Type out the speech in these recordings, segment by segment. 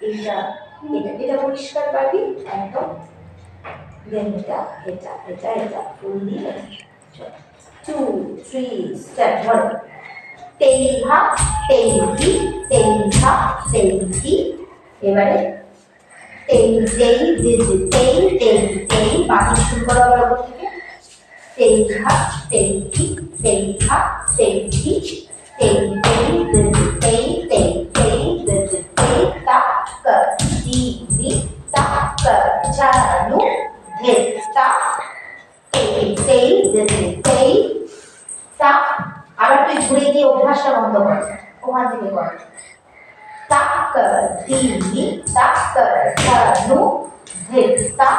এটা এটা এটা পরিষ্কার পাবি একদম। দেন এটা এটা এটা এটা ফুল দিয়ে 2 3 স্টেপ ধরো তেইহা তেইহি তেইহা তেইহি। এবারে তেই তেই যে তেই তেই তেই বাকি শুরু করো আবার ওপর থেকে তেইহা তেইহি তেইহা তেইহি তেই তেই যে তেই তেই তেই যে তেই তা ক দি দি তা ক জানু ধে তা তেই তেই যে তেই তা। আবার তুই ঘুরে গিয়ে অভ্যাসটা বন্ধ কর, ওখান থেকে কর তাক দি তাক জানু ধে তা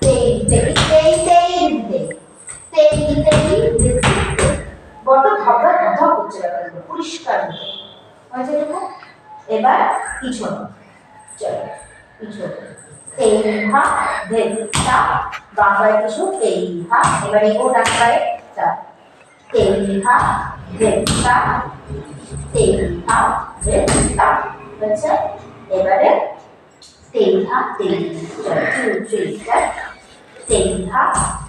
তেই তেই তেই তেই দে তেই তেই দে। বড় ধপধপ ধপধপ করছে ব্যাপারগুলো পরিষ্কার হয়েছে দেখো। এবার পিছন চলো পিছন তেইহা ধে তা বাম পায়ে পিছু তেইহা। এবার এগো ডান পায়ে তা তেইহা ধে তা তেইহা ধে তা হয়েছে। এবারে তেইহা তেই চলো 2 3 4 তেইহা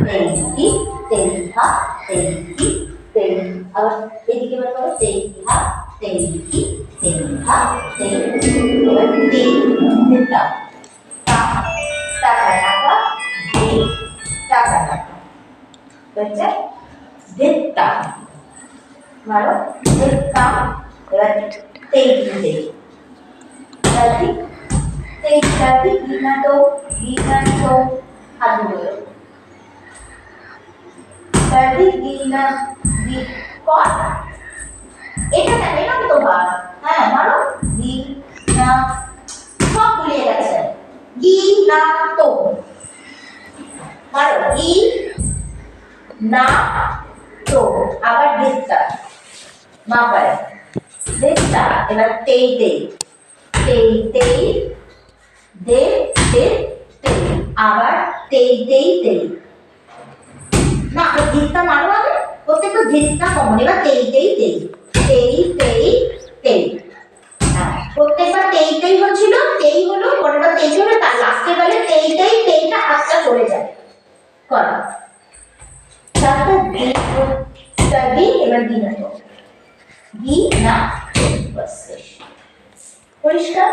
তেইহি তেইহা তেইহি তেই। আবার এদিকে এবার করো তেইহা তেইহি তেইহা তেই। এবার তেই দিতা তা টাকা টাকা দে টাকা টাকা হচ্ছে দিতা মারো দিতা। এবার তেই দিতে রাজি তেই রাজি গিনা তো হাত ধরে রাজি গিনা গি কর এটা না এরকম তো ভাব। হ্যাঁ মারো গি না সব ভুলিয়ে গেছে গি না তো মারো গি না তো। আবার দিতা মা পায় দিতা। এবার তেই তেই তেই তেই দে দে তেই। আবার তেই তেই তেই না ধিক্কা মারো আগে প্রত্যেকটা ধিক্কা কমন। এবার তেই তেই তেই তেই তেই তেই। হ্যাঁ প্রত্যেকবার তেই তেই হচ্ছিল তেই হলো পরেরটা তেই হলো তার লাস্টে গেলে তেই তেই তেইটা হাতটা চলে যায় করো চারটা দি এবার দি না তো দি না পরিষ্কার।